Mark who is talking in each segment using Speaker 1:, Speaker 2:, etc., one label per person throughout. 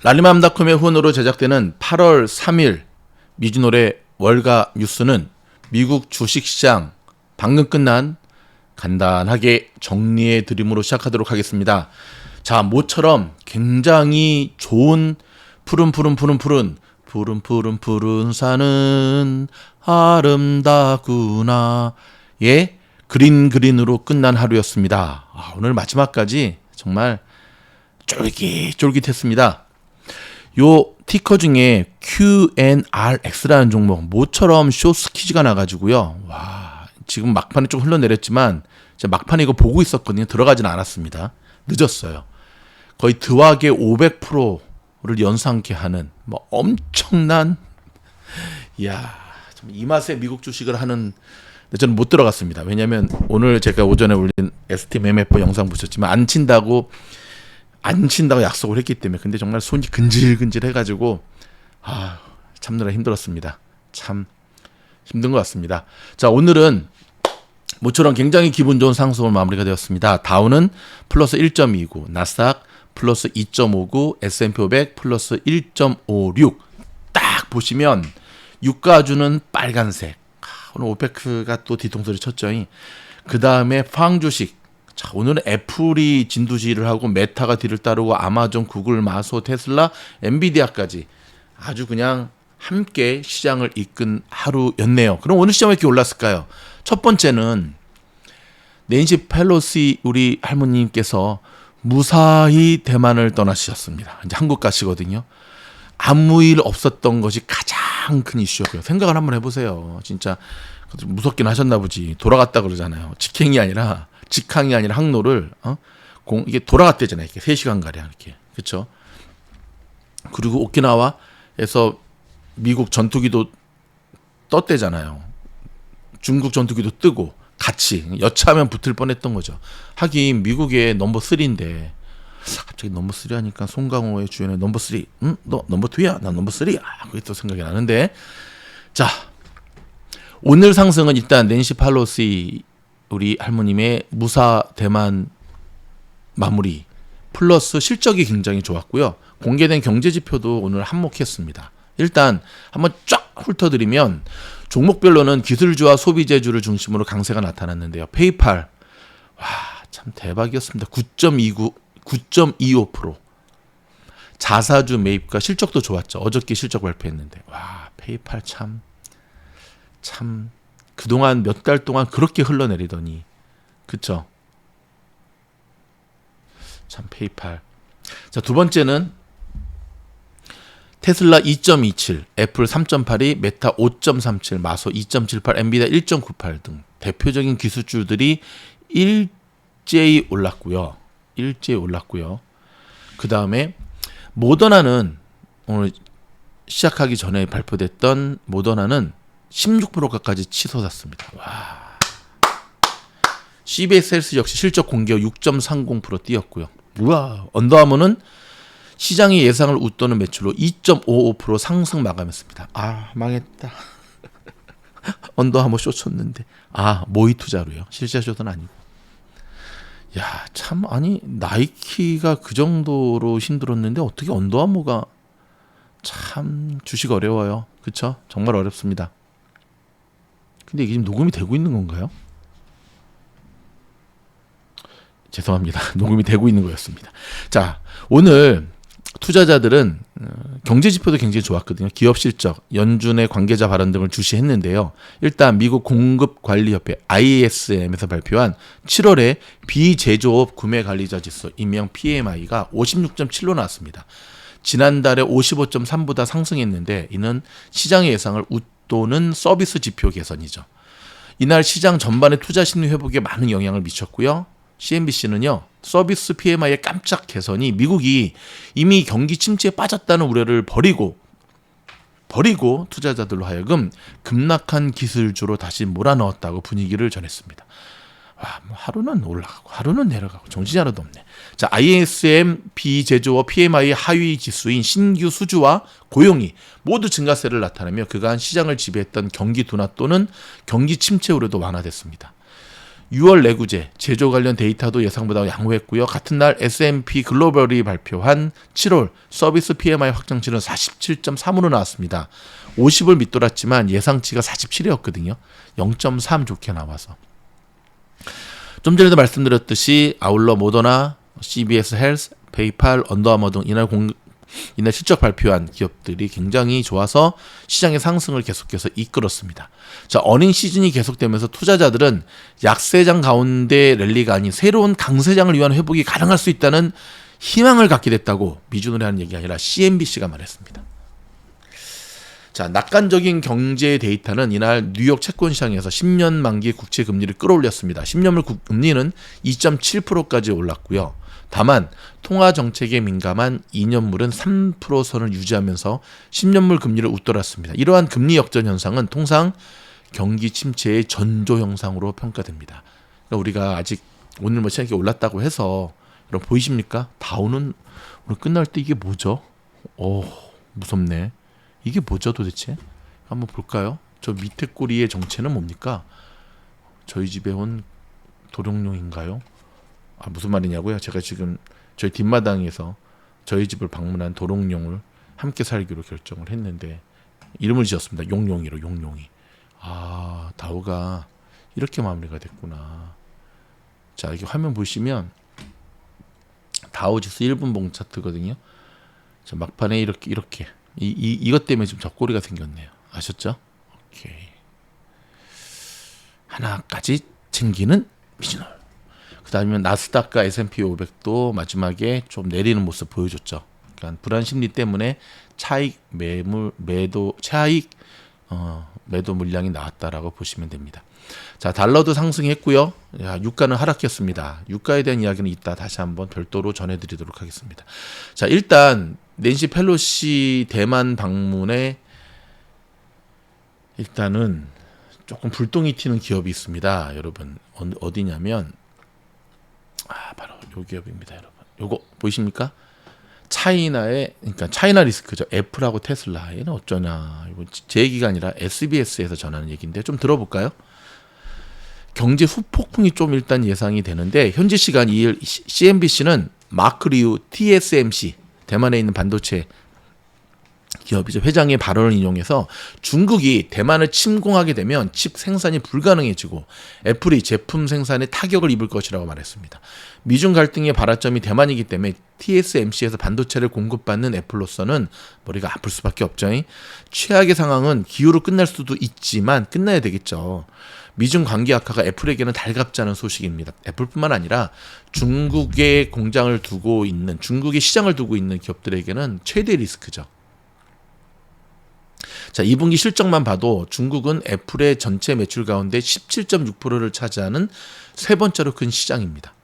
Speaker 1: 랄리맘닷컴의 후원으로 제작되는 8월 3일 미주노래 월가 뉴스는 미국 주식시장 방금 끝난 간단하게 정리해 드림으로 시작하도록 하겠습니다. 자, 모처럼 굉장히 좋은 푸른 산은 아름다구나 의 그린으로 끝난 하루였습니다. 오늘 마지막까지 정말 쫄깃했습니다. 요 티커 중에 QNRX라는 종목 모처럼 숏스퀴즈가 나가지고요. 와, 지금 막판에 좀 흘러내렸지만 제가 막판에 이거 보고 있었거든요. 들어가진 않았습니다. 늦었어요. 거의 드와게 500%를 연상케 하는 뭐 엄청난, 이야, 이 맛에 미국 주식을 하는. 저는 못 들어갔습니다. 왜냐하면 오늘 제가 오전에 올린 STMMF 영상 보셨지만 안 친다고 약속을 했기 때문에. 근데 정말 손이 근질근질 해가지고 참느라 힘들었습니다. 참 힘든 것 같습니다. 자, 오늘은 모처럼 굉장히 기분 좋은 상승으로 마무리가 되었습니다. 다우는 플러스 1.29, 나스닥 플러스 2.59, S&P 500 플러스 1.56. 딱 보시면 유가주는 빨간색. 오늘 오페크가 또 뒤통수를 쳤죠. 그 다음에 팡 주식. 자, 오늘은 애플이 진두지휘를 하고 메타가 뒤를 따르고 아마존, 구글, 마소, 테슬라, 엔비디아까지 아주 그냥 함께 시장을 이끈 하루였네요. 그럼 오늘 시장 왜 이렇게 올랐을까요? 첫 번째는 낸시 펠로시 우리 할머님께서 무사히 대만을 떠나셨습니다. 이제 한국 가시거든요. 아무 일 없었던 것이 가장 큰 이슈였고요. 생각을 한번 해보세요. 진짜 무섭긴 하셨나 보지. 돌아갔다 그러잖아요. 직항이 아니라 항로를 이게 돌아갔대잖아요. 이렇게 3시간 가량 이렇게. 그렇죠? 그리고 오키나와에서 미국 전투기도 떴대잖아요. 중국 전투기도 뜨고 같이 여차하면 붙을 뻔했던 거죠. 하긴 미국의 넘버 3인데 갑자기 넘버 3 하니까 송강호의 주연의 넘버 3. 너 넘버 2야? 나 넘버 3야. 그게 또 생각이 나는데. 자, 오늘 상승은 일단 낸시 펠로시 우리 할머님의 무사 대만 마무리 플러스 실적이 굉장히 좋았고요. 공개된 경제지표도 오늘 한몫했습니다. 일단 한번 쫙 훑어드리면 종목별로는 기술주와 소비재주를 중심으로 강세가 나타났는데요. 페이팔, 와, 참 대박이었습니다. 9.25%. 자사주 매입과 실적도 좋았죠. 어저께 실적 발표했는데, 와, 페이팔 참 그동안 몇 달 동안 그렇게 흘러내리더니, 그쵸? 참 페이팔. 자, 두 번째는 테슬라 2.27, 애플 3.82, 메타 5.37, 마소 2.78, 엔비디아 1.98 등 대표적인 기술주들이 일제히 올랐고요. 그 다음에 모더나는 오늘 시작하기 전에 발표됐던 모더나는 16%까지 치솟았습니다. 와. CBS 헬스 역시 실적 공개후 6.30% 뛰었고요. 우와. 언더아머는 시장의 예상을 웃도는 매출로 2.55% 상승 마감했습니다. 망했다. 언더아머 쇼 쳤는데. 모의 투자로요. 실제 쇼는 아니고. 야, 참, 아니, 나이키가 그 정도로 힘들었는데 어떻게 언더아머가, 참 주식 어려워요. 그쵸? 정말 어렵습니다. 근데 이게 지금 녹음이 되고 있는 건가요? 죄송합니다. 녹음이 되고 있는 거였습니다. 자, 오늘 투자자들은 경제지표도 굉장히 좋았거든요. 기업 실적, 연준의 관계자 발언 등을 주시했는데요. 일단 미국 공급관리협회 ISM에서 발표한 7월에 비제조업 구매관리자 지수, 일명 PMI가 56.7로 나왔습니다. 지난달에 55.3보다 상승했는데 이는 시장의 예상을 웃도는 서비스 지표 개선이죠. 이날 시장 전반의 투자 심리 회복에 많은 영향을 미쳤고요. CNBC는요. 서비스 PMI의 깜짝 개선이 미국이 이미 경기 침체에 빠졌다는 우려를 버리고 투자자들로 하여금 급락한 기술주로 다시 몰아넣었다고 분위기를 전했습니다. 와, 뭐 하루는 올라가고 하루는 내려가고 정신이 하나도 없네. 자, ISM 비제조업 PMI 하위 지수인 신규 수주와 고용이 모두 증가세를 나타내며 그간 시장을 지배했던 경기 둔화 또는 경기 침체 우려도 완화됐습니다. 6월 내구재, 제조 관련 데이터도 예상보다 양호했고요. 같은 날 S&P 글로벌이 발표한 7월 서비스 PMI 확정치는 47.3으로 나왔습니다. 50을 밑돌았지만 예상치가 47이었거든요. 0.3 좋게 나와서. 좀 전에도 말씀드렸듯이 아울러 모더나, CBS 헬스, 페이팔, 언더아머 등 이날 실적 발표한 기업들이 굉장히 좋아서 시장의 상승을 계속해서 이끌었습니다. 자, 어닝 시즌이 계속되면서 투자자들은 약세장 가운데 랠리가 아닌 새로운 강세장을 위한 회복이 가능할 수 있다는 희망을 갖게 됐다고 미주노래 하는 얘기가 아니라 CNBC가 말했습니다. 자, 낙관적인 경제 데이터는 이날 뉴욕 채권 시장에서 10년 만기 국채 금리를 끌어올렸습니다. 10년물 금리는 2.7%까지 올랐고요. 다만 통화 정책에 민감한 2년물은 3% 선을 유지하면서 10년물 금리를 웃돌았습니다. 이러한 금리 역전 현상은 통상 경기 침체의 전조 현상으로 평가됩니다. 그러니까 우리가 아직 오늘 시장이 올랐다고 해서 여러분 보이십니까? 다우는 오늘 끝날 때 이게 뭐죠? 무섭네. 이게 뭐죠 도대체? 한번 볼까요? 저 밑에 꼬리의 정체는 뭡니까? 저희 집에 온 도롱뇽인가요? 무슨 말이냐고요? 제가 지금 저희 뒷마당에서 저희 집을 방문한 도롱뇽을 함께 살기로 결정을 했는데 이름을 지었습니다. 용용이로, 용용이. 다우가 이렇게 마무리가 됐구나. 자, 이렇게 화면 보시면 다우지수 1분 봉 차트거든요. 자, 막판에 이렇게 이것 때문에 지금 저 꼬리가 생겼네요. 아셨죠? 오케이. 하나까지 챙기는 미주놀. 그 다음에 나스닥과 S&P 500도 마지막에 좀 내리는 모습 보여줬죠. 그러니까 불안 심리 때문에 매도 물량이 나왔다라고 보시면 됩니다. 자, 달러도 상승했고요. 유가는 하락했습니다. 유가에 대한 이야기는 이따 다시 한번 별도로 전해드리도록 하겠습니다. 자, 일단 낸시 펠로시 대만 방문에 일단은 조금 불똥이 튀는 기업이 있습니다. 여러분 어디냐면 바로 요 기업입니다. 여러분 요거 보이십니까? 그러니까 차이나 리스크죠. 애플하고 테슬라. 얘는 어쩌냐. 이거 제 얘기가 아니라 SBS에서 전하는 얘기인데 좀 들어볼까요? 경제 후폭풍이 좀 일단 예상이 되는데 현지 시간 2일 CNBC는 마크 리우 TSMC 대만에 있는 반도체 기업이죠. 회장의 발언을 인용해서 중국이 대만을 침공하게 되면 칩 생산이 불가능해지고 애플이 제품 생산에 타격을 입을 것이라고 말했습니다. 미중 갈등의 발화점이 대만이기 때문에 TSMC에서 반도체를 공급받는 애플로서는 머리가 아플 수밖에 없죠. 최악의 상황은 기후로 끝날 수도 있지만 끝나야 되겠죠. 미중 관계 악화가 애플에게는 달갑지 않은 소식입니다. 애플뿐만 아니라 중국의 공장을 두고 있는 중국의 시장을 두고 있는 기업들에게는 최대 리스크죠. 자, 2분기 실적만 봐도 중국은 애플의 전체 매출 가운데 17.6%를 차지하는 세 번째로 큰 시장입니다.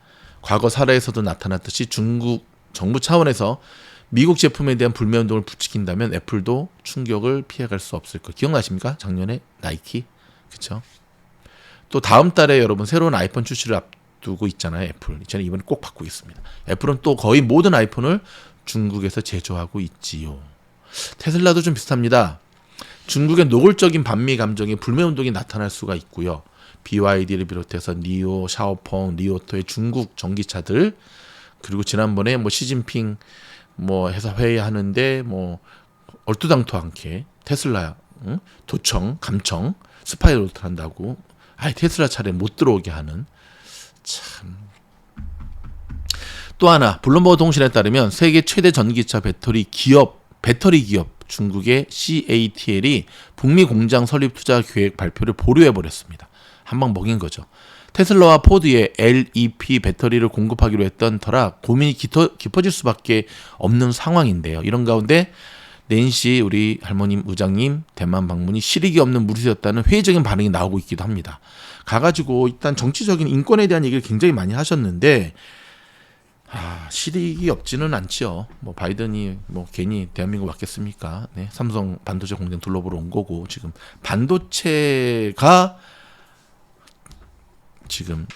Speaker 1: 과거 사례에서도 나타났듯이 중국 정부 차원에서 미국 제품에 대한 불매운동을 부추긴다면 애플도 충격을 피해갈 수 없을 것. 기억나십니까? 작년에 나이키, 그렇죠? 또 다음 달에 여러분 새로운 아이폰 출시를 앞두고 있잖아요. 애플. 저는 이번에 꼭 바꾸겠습니다. 애플은 또 거의 모든 아이폰을 중국에서 제조하고 있지요. 테슬라도 좀 비슷합니다. 중국의 노골적인 반미 감정의 불매운동이 나타날 수가 있고요. BYD를 비롯해서 니오, 샤오펑, 리오토의 중국 전기차들, 그리고 지난번에 시진핑 해서 회의하는데 얼토당토 않게 테슬라, 도청, 감청, 스파이로트 한다고 테슬라 차례 못 들어오게 하는 참. 또 하나 블룸버그 통신에 따르면 세계 최대 전기차 배터리 기업 중국의 CATL이 북미 공장 설립 투자 계획 발표를 보류해버렸습니다. 한 방 먹인 거죠. 테슬라와 포드의 LEP 배터리를 공급하기로 했던 터라 고민이 깊어질 수밖에 없는 상황인데요. 이런 가운데 낸시 우리 할머님 의장님 대만 방문이 실익이 없는 무리였다는 회의적인 반응이 나오고 있기도 합니다. 가가지고 일단 정치적인 인권에 대한 얘기를 굉장히 많이 하셨는데 실익이 없지는 않지요. 바이든이 괜히 대한민국 왔겠습니까? 네, 삼성 반도체 공장 둘러보러 온 거고 지금 반도체가 지금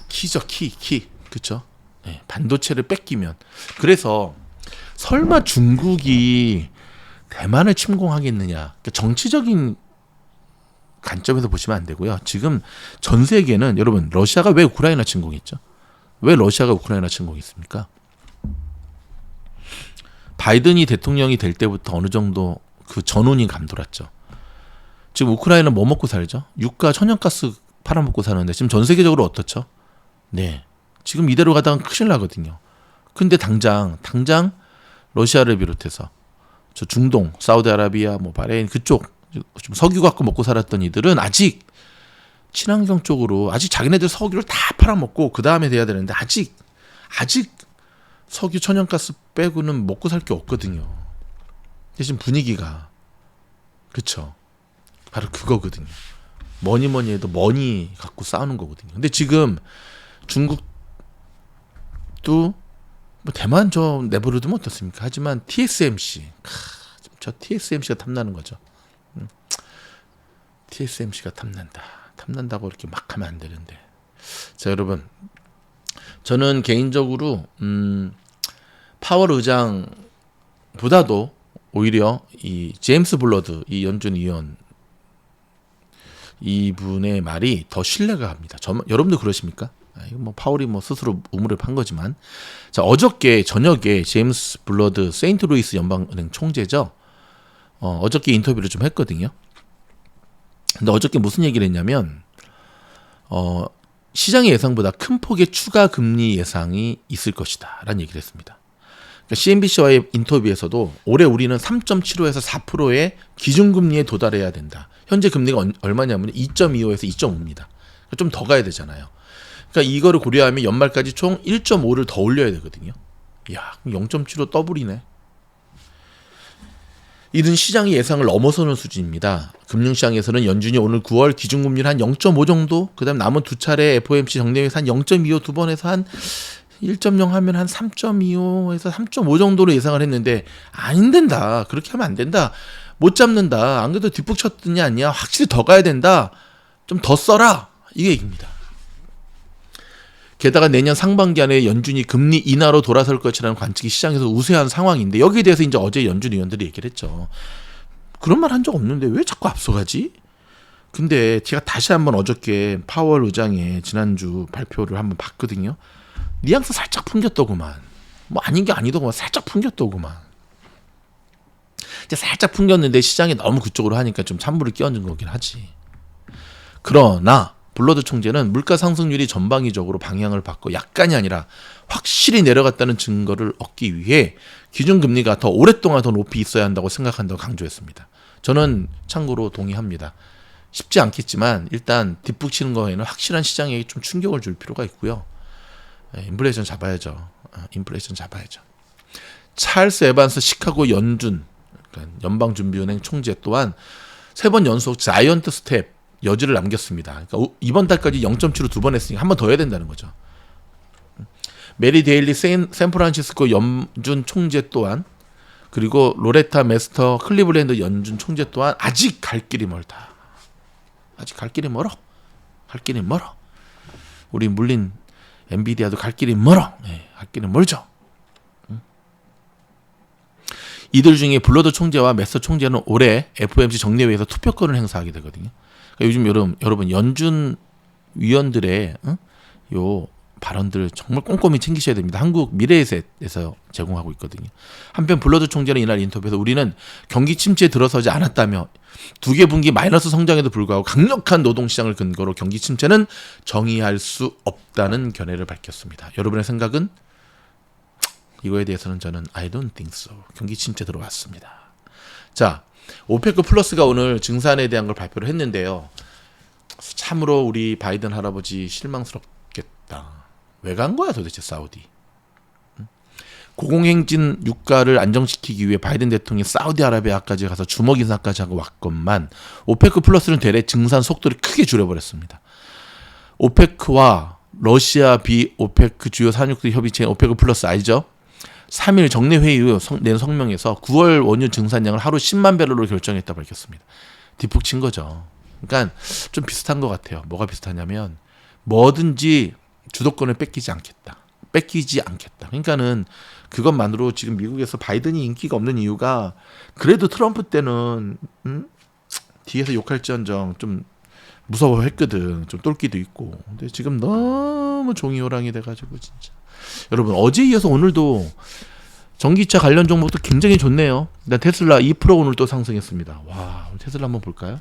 Speaker 1: 키죠, 키, 그렇죠? 네, 반도체를 뺏기면 그래서 설마 중국이 대만을 침공하겠느냐? 그러니까 정치적인 관점에서 보시면 안 되고요. 지금 전 세계는 여러분 러시아가 왜 우크라이나 침공했죠? 왜 러시아가 우크라이나 침공했습니까? 바이든이 대통령이 될 때부터 어느 정도 그 전운이 감돌았죠. 지금 우크라이나 뭐 먹고 살죠? 유가, 천연가스 팔아먹고 사는데 지금 전 세계적으로 어떻죠? 네, 지금 이대로 가다가 큰일 나거든요. 근데 당장 러시아를 비롯해서 저 중동, 사우디아라비아, 뭐 바레인 그쪽 좀 석유 갖고 먹고 살았던 이들은 아직 친환경 쪽으로 아직 자기네들 석유를 다 팔아먹고 그 다음에 돼야 되는데 아직 석유, 천연가스 빼고는 먹고 살 게 없거든요. 근데 지금 분위기가 그쵸? 바로 그거거든요. 뭐니 해도 머니 갖고 싸우는 거거든요. 근데 지금 중국도 뭐 대만 저 내버려두면 어떻습니까? 하지만 TSMC 저 TSMC가 탐나는 거죠. TSMC가 탐난다고 이렇게 막 하면 안 되는데. 자, 여러분, 저는 개인적으로 파월 의장보다도 오히려 이 제임스 블러드 이 연준 위원 이분의 말이 더 신뢰가 갑니다. 여러분도 그러십니까? 이거 뭐 파월이 뭐 스스로 우물을 판 거지만, 자, 어저께 저녁에 제임스 블러드 세인트루이스 연방은행 총재죠. 어저께 인터뷰를 좀 했거든요. 근데 어저께 무슨 얘기를 했냐면, 시장의 예상보다 큰 폭의 추가 금리 예상이 있을 것이다 라는 얘기를 했습니다. 그러니까 CNBC와의 인터뷰에서도 올해 우리는 3.75에서 4%의 기준금리에 도달해야 된다. 현재 금리가 얼마냐면 2.25에서 2.5입니다. 좀 더 가야 되잖아요. 그러니까 이거를 고려하면 연말까지 총 1.5를 더 올려야 되거든요. 이야, 0.75 더블이네. 이는 시장의 예상을 넘어서는 수준입니다. 금융시장에서는 연준이 오늘 9월 기준금리를 한 0.5 정도, 그 다음 남은 두 차례 FOMC 정례에서 한 0.25 두 번에서 한 1.0 하면 한 3.25에서 3.5 정도로 예상을 했는데 안 된다. 그렇게 하면 안 된다. 못 잡는다. 안 그래도 뒷북 쳤더니 아니야. 확실히 더 가야 된다. 좀 더 써라. 이게 얘기입니다. 게다가 내년 상반기 안에 연준이 금리 인하로 돌아설 것이라는 관측이 시장에서 우세한 상황인데 여기에 대해서 이제 어제 연준 위원들이 얘기를 했죠. 그런 말 한 적 없는데 왜 자꾸 앞서가지? 근데 제가 다시 한번 어저께 파월 의장의 지난주 발표를 한번 봤거든요. 뉘앙스 살짝 풍겼더구만. 뭐 아닌 게 아니더구만. 살짝 풍겼더구만. 이제 살짝 풍겼는데 시장이 너무 그쪽으로 하니까 좀 찬물을 끼얹은 거긴 하지. 그러나 블러드 총재는 물가 상승률이 전방위적으로 방향을 바꿔 약간이 아니라 확실히 내려갔다는 증거를 얻기 위해 기준금리가 더 오랫동안 더 높이 있어야 한다고 생각한다고 강조했습니다. 저는 참고로 동의합니다. 쉽지 않겠지만 일단 뒷북치는 거에는 확실한 시장에 좀 충격을 줄 필요가 있고요. 인플레이션 잡아야죠. 인플레이션 잡아야죠. 찰스 에반스 시카고 연준 그러니까 연방준비은행 총재 또한 3번 연속 자이언트 스텝 여지를 남겼습니다. 그러니까 이번 달까지 0.7로 2번 했으니까 한 번 더 해야 된다는 거죠. 메리 데일리 샌프란시스코 연준 총재 또한 그리고 로레타 메스터 클리블랜드 연준 총재 또한 아직 갈 길이 멀다. 아직 갈 길이 멀어. 갈 길이 멀어. 우리 물린 엔비디아도 갈 길이 멀어. 네, 갈 길이 멀죠. 이들 중에 블러드 총재와 메스터 총재는 올해 FOMC 정례회에서 투표권을 행사하게 되거든요. 요즘 여러분 연준 위원들의 요 발언들 정말 꼼꼼히 챙기셔야 됩니다. 한국 미래에셋에서 제공하고 있거든요. 한편 블러드 총재는 이날 인터뷰에서 우리는 경기 침체에 들어서지 않았다며 두 개 분기 마이너스 성장에도 불구하고 강력한 노동시장을 근거로 경기 침체는 정의할 수 없다는 견해를 밝혔습니다. 여러분의 생각은? 이거에 대해서는 저는 I don't think so. 경기 침체 들어왔습니다. 자, 오페크 플러스가 오늘 증산에 대한 걸 발표를 했는데요. 참으로 우리 바이든 할아버지 실망스럽겠다. 왜 간 거야 도대체 사우디? 고공행진 유가를 안정시키기 위해 바이든 대통령이 사우디아라비아까지 가서 주먹 인사까지 하고 왔건만 오페크 플러스는 대래 증산 속도를 크게 줄여버렸습니다. 오페크와 러시아 비오페크 주요 산유국 협의체인 오페크 플러스 알죠? 3일 정례회의 이후 낸 성명에서 9월 원유 증산량을 하루 10만 배럴로 결정했다고 밝혔습니다. 뒷북 친 거죠. 그러니까 좀 비슷한 것 같아요. 뭐가 비슷하냐면 뭐든지 주도권을 뺏기지 않겠다. 그러니까는 그것만으로 지금 미국에서 바이든이 인기가 없는 이유가 그래도 트럼프 때는 뒤에서 욕할지언정 좀 무서워했거든. 좀 똘끼도 있고. 근데 지금 너무 종이호랑이 돼가지고 진짜. 여러분 어제에 이어서 오늘도 전기차 관련 종목도 굉장히 좋네요. 일단 테슬라 2% 오늘 또 상승했습니다. 와, 테슬라 한번 볼까요?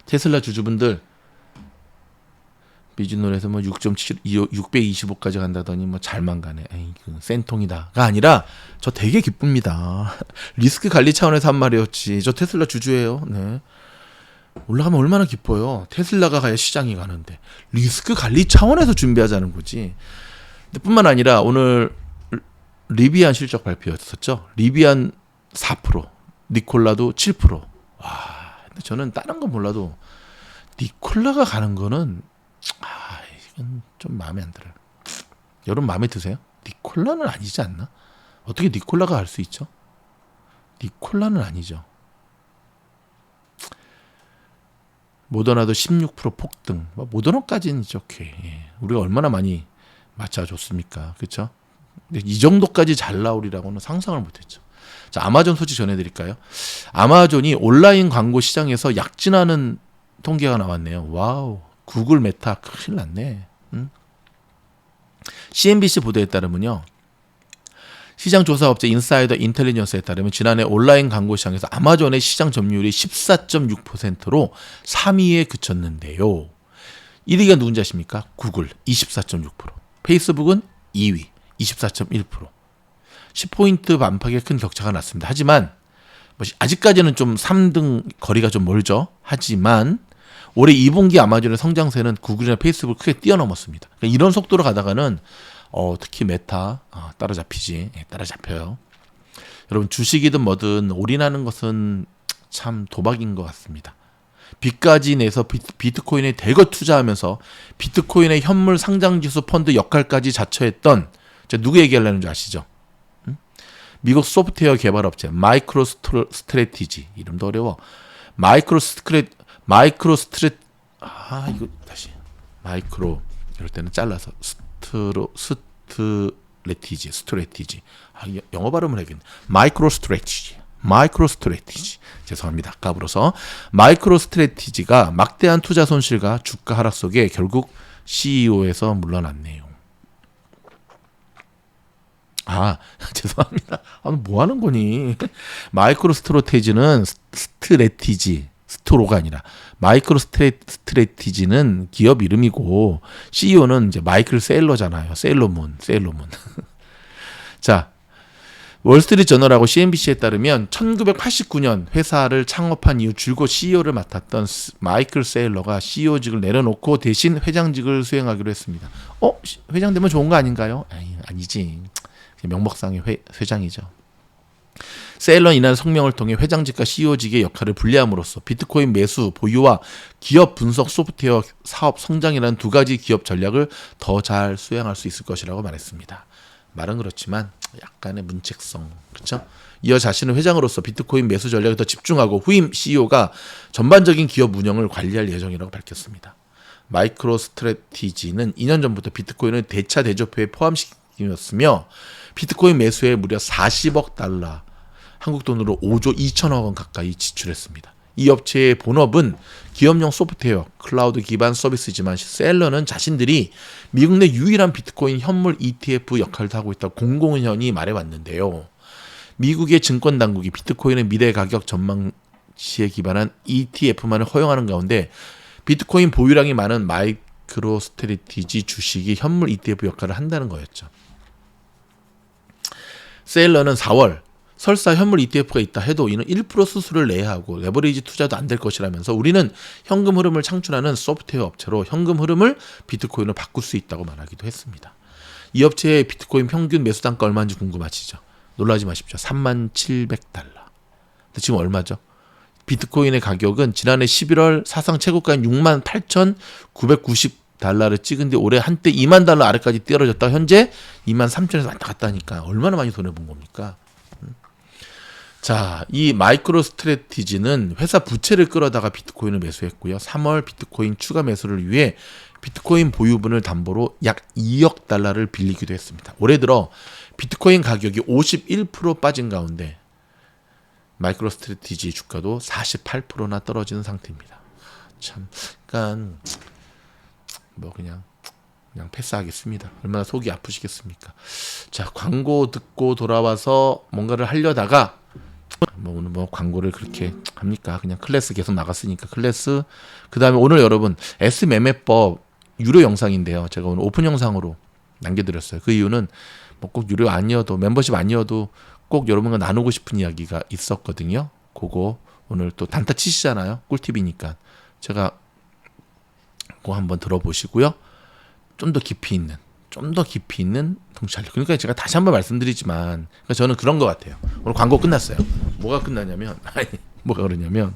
Speaker 1: 테슬라 주주분들 미주노래에서 뭐 6.7, 625까지 간다더니 뭐 잘만 가네. 에이, 그 센통이다가 아니라 저 되게 기쁩니다. 리스크 관리 차원에서 한 말이었지. 저 테슬라 주주예요. 네. 올라가면 얼마나 기뻐요. 테슬라가 가야 시장이 가는데 리스크 관리 차원에서 준비하자는 거지. 근데 뿐만 아니라 오늘 리비안 실적 발표였었죠. 리비안 4%, 니콜라도 7%. 와, 근데 저는 다른 건 몰라도 니콜라가 가는 거는 이건 좀 마음에 안 들어요. 여러분 마음에 드세요? 니콜라는 아니지 않나? 어떻게 니콜라가 갈 수 있죠? 니콜라는 아니죠. 모더나도 16% 폭등. 모더나까지는 오케이. 우리가 얼마나 많이 맞춰줬습니까? 그렇죠? 근데 이 정도까지 잘 나오리라고는 상상을 못했죠. 자, 아마존 소식 전해드릴까요? 아마존이 온라인 광고 시장에서 약진하는 통계가 나왔네요. 와우, 구글 메타 큰일 났네. CNBC 보도에 따르면요, 시장 조사업체 인사이더 인텔리전스에 따르면 지난해 온라인 광고 시장에서 아마존의 시장 점유율이 14.6%로 3위에 그쳤는데요. 1위가 누군지 아십니까? 구글 24.6%, 페이스북은 2위 24.1%. 10포인트 반박의 큰 격차가 났습니다. 하지만 아직까지는 좀 3등 거리가 좀 멀죠. 하지만 올해 2분기 아마존의 성장세는 구글이나 페이스북을 크게 뛰어넘었습니다. 그러니까 이런 속도로 가다가는 특히 메타 따라잡히지. 따라잡혀요. 여러분 주식이든 뭐든 올인하는 것은 참 도박인 것 같습니다. 빚까지 내서 비트코인에 대거 투자하면서 비트코인의 현물 상장지수 펀드 역할까지 자처했던, 누구 얘기하려는 줄 아시죠? 미국 소프트웨어 개발업체 마이크로 스트래티지, 이름도 어려워. 마이크로 이럴 때는 잘라서 스트래티지. 영어 발음을 해야겠네. 마이크로 스트래티지. 죄송합니다. 까불어서. 마이크로 스트래티지가 막대한 투자 손실과 주가 하락 속에 결국 CEO에서 물러났네요. 죄송합니다. 뭐 하는 거니? 마이크로 스트래티지는 스토로가 아니라 마이크로 스트래티지는 기업 이름이고 CEO는 이제 마이클 세일러잖아요. 세일러문. 자, 월스트리트 저널하고 CNBC에 따르면 1989년 회사를 창업한 이후 줄곧 CEO를 맡았던 마이클 세일러가 CEO직을 내려놓고 대신 회장직을 수행하기로 했습니다. 회장 되면 좋은 거 아닌가요? 아니지. 명목상의 회장이죠. 세일러는 이날 성명을 통해 회장직과 CEO직의 역할을 분리함으로써 비트코인 매수, 보유와 기업 분석 소프트웨어 사업 성장이라는 두 가지 기업 전략을 더 잘 수행할 수 있을 것이라고 말했습니다. 말은 그렇지만 약간의 문책성, 그렇죠? 이어 자신은 회장으로서 비트코인 매수 전략에 더 집중하고 후임 CEO가 전반적인 기업 운영을 관리할 예정이라고 밝혔습니다. 마이크로 스트래티지는 2년 전부터 비트코인을 대차 대조표에 포함시키었으며 비트코인 매수에 무려 40억 달러, 한국 돈으로 5조 2천억 원 가까이 지출했습니다. 이 업체의 본업은 기업용 소프트웨어, 클라우드 기반 서비스지만 셀러는 자신들이 미국 내 유일한 비트코인 현물 ETF 역할도 하고 있다고 공공연히 말해왔는데요. 미국의 증권당국이 비트코인의 미래 가격 전망치에 기반한 ETF만을 허용하는 가운데 비트코인 보유량이 많은 마이크로 스트래티지 주식이 현물 ETF 역할을 한다는 거였죠. 세일러는 4월 설사 현물 ETF가 있다 해도 이는 1% 수수료를 내야 하고 레버리지 투자도 안 될 것이라면서 우리는 현금 흐름을 창출하는 소프트웨어 업체로 현금 흐름을 비트코인으로 바꿀 수 있다고 말하기도 했습니다. 이 업체의 비트코인 평균 매수 단가 얼마인지 궁금하시죠? 놀라지 마십시오. 3700달러. 근데 지금 얼마죠? 비트코인의 가격은 지난해 11월 사상 최고가인 68,990달러를 찍은 뒤 올해 한때 2만 달러 아래까지 떨어졌다 현재 23,000에서 왔다 갔다 하니까 얼마나 많이 손해본 겁니까? 자, 이 마이크로 스트래티지는 회사 부채를 끌어다가 비트코인을 매수했고요. 3월 비트코인 추가 매수를 위해 비트코인 보유분을 담보로 약 2억 달러를 빌리기도 했습니다. 올해 들어 비트코인 가격이 51% 빠진 가운데 마이크로 스트래티지 주가도 48%나 떨어지는 상태입니다. 참, 그러니까 뭐 그냥 패스하겠습니다. 얼마나 속이 아프시겠습니까? 자, 광고 듣고 돌아와서 뭔가를 하려다가 뭐 오늘 뭐 광고를 그렇게 합니까? 그냥 클래스 계속 나갔으니까 클래스. 그다음에 오늘 여러분 S 매매법 유료 영상인데요. 제가 오늘 오픈 영상으로 남겨드렸어요. 그 이유는 뭐 꼭 유료 아니어도 멤버십 아니어도 꼭 여러분과 나누고 싶은 이야기가 있었거든요. 그거 오늘 또 단타 치시잖아요. 꿀팁이니까 제가 그거 한번 들어보시고요. 좀 더 깊이 있는 통찰력. 그러니까 제가 다시 한번 말씀드리지만 저는 그런 것 같아요. 오늘 광고 끝났어요. 뭐가 끝나냐면 뭐가 그러냐면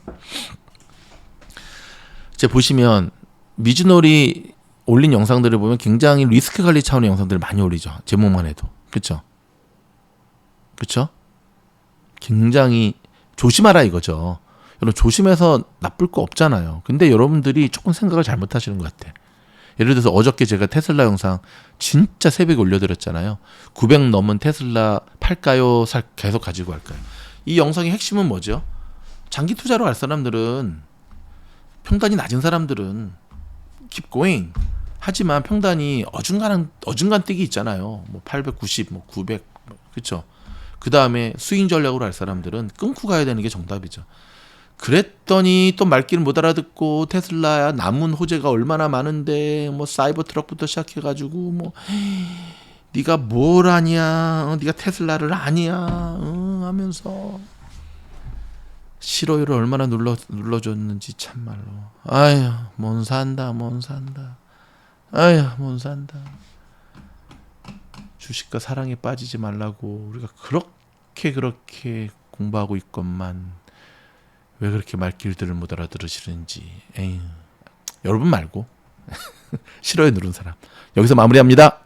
Speaker 1: 제가 보시면 미즈놀이 올린 영상들을 보면 굉장히 리스크 관리 차원의 영상들을 많이 올리죠. 제목만 해도. 그렇죠? 그렇죠? 굉장히 조심하라 이거죠. 여러분 조심해서 나쁠 거 없잖아요. 근데 여러분들이 조금 생각을 잘못하시는 것 같아. 예를 들어서 어저께 제가 테슬라 영상 진짜 새벽에 올려드렸잖아요. 900 넘은 테슬라 팔까요? 계속 가지고 갈까요? 이 영상의 핵심은 뭐죠? 장기 투자로 갈 사람들은, 평단이 낮은 사람들은 keep going. 하지만 평단이 어중간 뛰기 있잖아요. 뭐 890, 뭐 900, 그렇죠? 그 다음에 스윙 전략으로 할 사람들은 끊고 가야 되는 게 정답이죠. 그랬더니 또 말귀를 못 알아듣고 테슬라야 남은 호재가 얼마나 많은데 뭐 사이버 트럭부터 시작해가지고 뭐 네가 뭘 아냐, 네가 테슬라를 아니야 하면서 싫어요를 얼마나 눌러줬는지 참말로. 아휴 못 산다. 아휴 못 산다. 주식과 사랑에 빠지지 말라고 우리가 그렇게 공부하고 있건만 왜 그렇게 말귀들을 못 알아들으시는지. 에휴. 여러분 말고 싫어요 누른 사람. 여기서 마무리합니다.